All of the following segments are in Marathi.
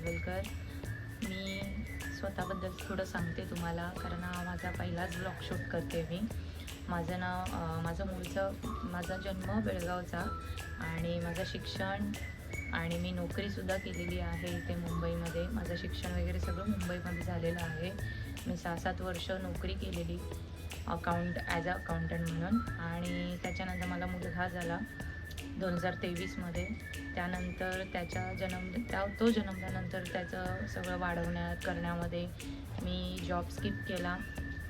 माडगुळकर. मी स्वतःबद्दल थोडं सांगते तुम्हाला, कारण हा माझा पहिलाच ब्लॉग शूट करते मी. माझा जन्म बेळगावचा आणि माझं शिक्षण आणि मी नोकरीसुद्धा केलेली आहे इथे मुंबईमध्ये. माझं शिक्षण वगैरे सगळं मुंबईमध्ये झालेलं आहे. मी 6-7 वर्ष नोकरी केलेली ॲज अ अकाउंटंट म्हणून. आणि त्याच्यानंतर मला मुलगा झाला 2023मध्ये. त्यानंतर तो जन्मल्यानंतर त्याचं सगळं करण्यामध्ये मी जॉब स्किप केला.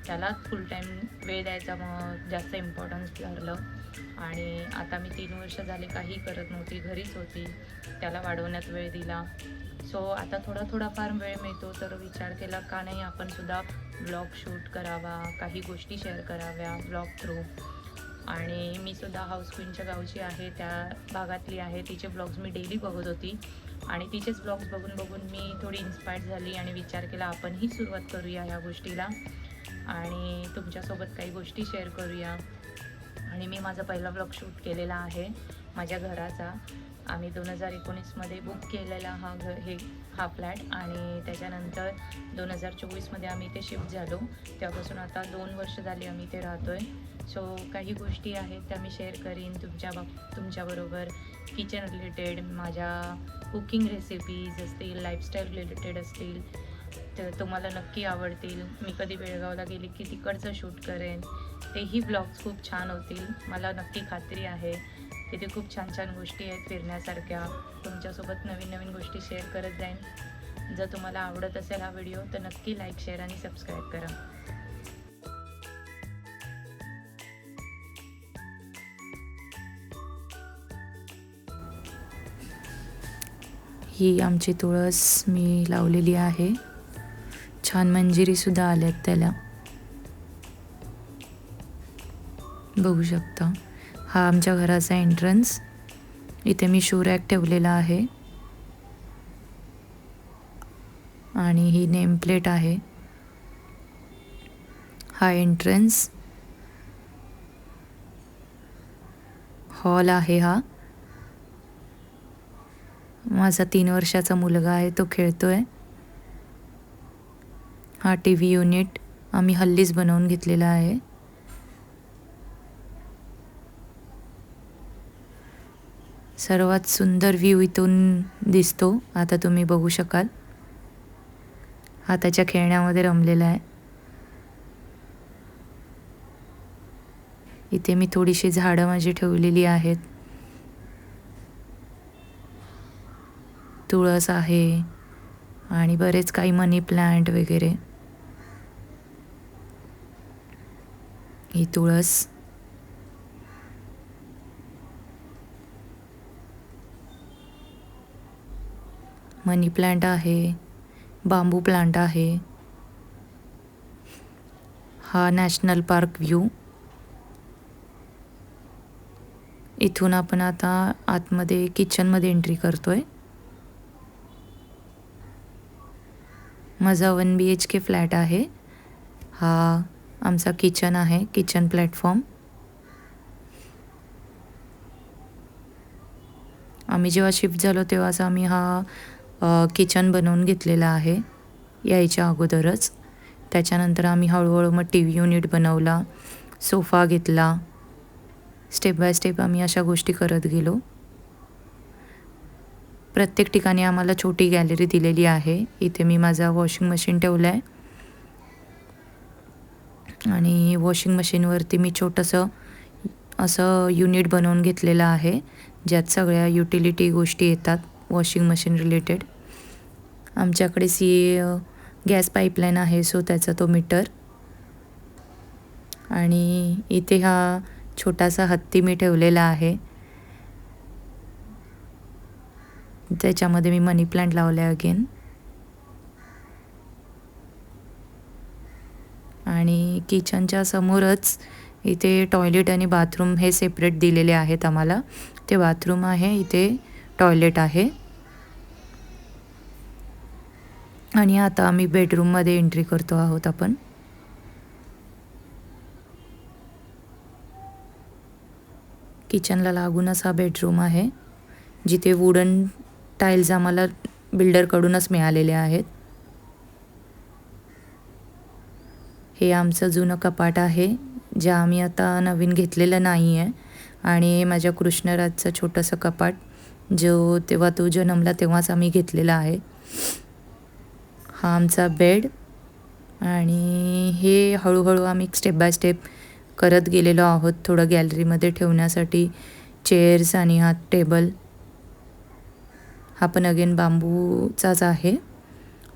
त्याला फुल टाईम वेळ द्यायचा मग जास्त इम्पॉर्टन्स ठरलं. आणि आता मी 3 वर्ष झाले काही करत नव्हती, घरीच होती. त्याला वाढवण्यात वेळ दिला. सो आता थोडाफार वेळ मिळतो तर विचार केला का नाही आपण सुद्धा ब्लॉग शूट करावा, काही गोष्टी शेअर कराव्या ब्लॉग थ्रू. आणि मी सुद्धा हाऊस क्वीनच्या गावची आहे, त्या भागातली आहे. तिचे ब्लॉग्स मी डेली बघत होती आणि तिचेच ब्लॉग्स बघून मी थोडी इन्स्पायर्ड झाली आणि विचार केला आपणही सुरुवात करूया ह्या गोष्टीला आणि तुमच्यासोबत काही गोष्टी शेअर करूया. आणि मी माझा पहिला ब्लॉग शूट केलेला आहे माझ्या घराचा. आम्ही 2019मध्ये बुक केलेला हा फ्लॅट आणि त्याच्यानंतर 2024मध्ये आम्ही इथे शिफ्ट झालो. तेव्हापासून आता 2 वर्ष झाली आम्ही इथे राहतो आहे. सो काही गोष्टी आहेत त्या मी शेअर करीन तुमच्याबरोबर. किचन रिलेटेड, माझ्या कुकिंग रेसिपीज असतील, लाईफस्टाईल रिलेटेड असतील, तर तुम्हाला नक्की आवडतील. मी कधी बेळगावला गेली की तिकडचं शूट करेन. तेही ब्लॉग्स खूप छान होतील, मला नक्की खात्री आहे. तिथे खूप छान छान गोष्टी आहेत फिरण्यासारख्या. तुमच्यासोबत नवीन नवीन गोष्टी शेअर करत जाईन. जर तुम्हाला आवडत असेल हा व्हिडिओ तर नक्की लाईक, शेअर आणि सबस्क्राईब करा. ही आमची तुळस मी लावलेली आहे. छान मंजिरीसुद्धा आल्यात त्याला, बघू शकता. हा आमच्या घराचा एंट्रन्स. इथे मी शू रॅक ठेवलेला आहे आणि ही नेम प्लेट आहे. हा एंट्रन्स हॉल आहे. हा माझा 3 वर्षाचा मुलगा आहे, तो खेळतोय. हा TV युनिट आम्ही हल्लीच बनवून घेतलेला आहे. सर्वात सुंदर व्ह्यू इथून दिसतो, आता तुम्ही बघू शकाल. हा त्याच्या खेळण्यामध्ये रमलेला आहे. इथे मी थोडीशी झाडं माझी ठेवलेली आहेत. तुळस आहे आणि बरेच काही मनी प्लांट वगैरे. ही तुळस, मनी प्लांट आहे, बांबू प्लांट आहे. हा नॅशनल पार्क व्ह्यू. इथून आपण आता आतमध्ये किचनमध्ये एंट्री करतोय. माझा 1 BHK फ्लॅट आहे. हा आमचा किचन आहे, किचन प्लॅटफॉर्म. आम्ही जेव्हा शिफ्ट झालो तेव्हाच आम्ही हा किचन बनवून घेतलेला आहे यायच्या अगोदरच. त्याच्यानंतर आम्ही हळूहळू मग TV युनिट बनवला, सोफा घेतला. स्टेप बाय स्टेप आम्ही अशा गोष्टी करत गेलो. प्रत्येक ठिकाणी आम्हाला छोटी गॅलरी दिलेली आहे. इथे मी माझा वॉशिंग मशीन ठेवला आहे आणि वॉशिंग मशीनवरती मी छोटंसं असं युनिट बनवून घेतलेलं आहे, ज्यात सगळ्या युटिलिटी गोष्टी येतात वॉशिंग मशीन रिलेटेड. आमच्याकडे गॅस पाईपलाईन आहे, सो त्याचा तो मीटर. आणि इथे हा छोटासा हत्ती मी ठेवलेला आहे, त्याच्यामध्ये मी मनी प्लांट लावले अगेन. आणि किचनच्या समोरच इथे टॉयलेट आणि बाथरूम हे सेपरेट दिलेले आहेत आम्हाला. ते बाथरूम आहे, इथे टॉयलेट आहे. आणि आता आम्ही बेडरूममध्ये एंट्री करतो आहोत आपण. किचनला लागूनच हा बेडरूम आहे, जिथे वुडन टाईल्स आम्हाला बिल्डरकडूनच मिळालेले आहेत. हे आमचं जुनं कपाट आहे, जे आम्ही आता नवीन घेतलेलं नाही आहे. आणि हे माझ्या कृष्णराजचं छोटंसं कपाट, जो तेव्हा तो जन्मला तेव्हाच आम्ही घेतलेला आहे. हा आमचा बेड. आणि हे हळूहळू आम्ही स्टेप बाय स्टेप करत गेलेलो आहोत. थोडं गॅलरीमध्ये ठेवण्यासाठी चेअर्स आणि हा टेबल. हा पण अगेन बांबूचाच आहे.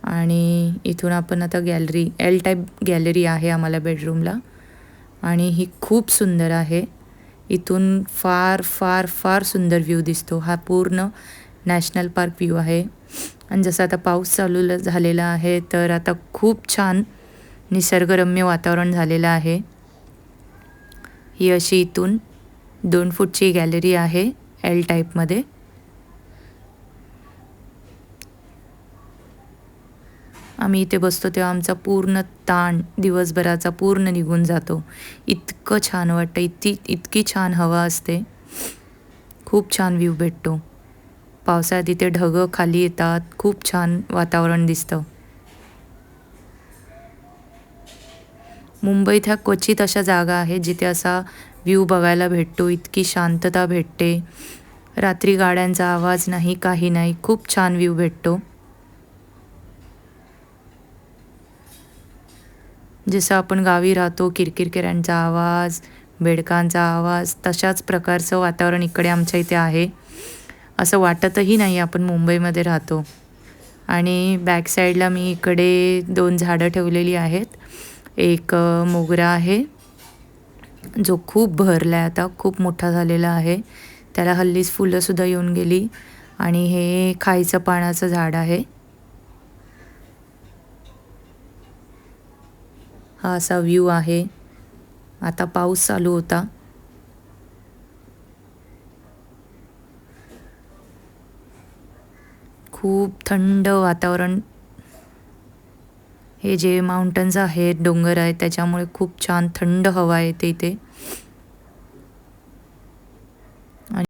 आणि इथून आपण आता गॅलरी, एल टाईप गॅलरी आहे आम्हाला बेडरूमला. आणि ही खूप सुंदर आहे. इथून फार फार फार सुंदर व्ह्यू दिसतो. हा पूर्ण नॅशनल पार्क व्ह्यू आहे. आणि जसं आता पाऊस चालू झालेला आहे, तर आता खूप छान निसर्गरम्य वातावरण झालेलं आहे. ही अशी इथून 2 फूटची गॅलरी आहे एल टाईपमध्ये. आम्ही इथे बसतो तेव्हा आमचा पूर्ण ताण दिवसभराचा पूर्ण निघून जातो. इतकं छान वाटतं, इतकी छान हवा असते. खूप छान व्ह्यू भेटतो. पावसाळ्यात इथे ढगं खाली येतात, खूप छान वातावरण दिसतं. मुंबईत ह्या क्वचित अशा जागा आहेत जिथे असा व्ह्यू बघायला भेटतो. इतकी शांतता भेटते. रात्री गाड्यांचा आवाज नाही, काही नाही. खूप छान व्ह्यू भेटतो. जसं आपण गावी राहतो, किरकिरकिऱ्यांचा आवाज, बेडकांचा आवाज, तशाच प्रकारचं वातावरण इकडे आमच्या इथे आहे. असं वाटतही नाही आपण मुंबईमध्ये राहतो. आणि बॅक साईडला मी इकडे 2 झाडं ठेवलेली आहेत. एक मोगरा आहे, जो खूप भरला आहे आता, खूप मोठा झालेला आहे. त्याला हल्लीच फुलंसुद्धा येऊन गेली. आणि हे खायचं पानाचं झाड आहे. हा असा व्ह्यू आहे. आता पाऊस चालू होता. खूप थंड वातावरण. हे जे माउंटन्स आहेत, डोंगर आहेत, त्याच्यामुळे खूप छान थंड हवा येते इथे.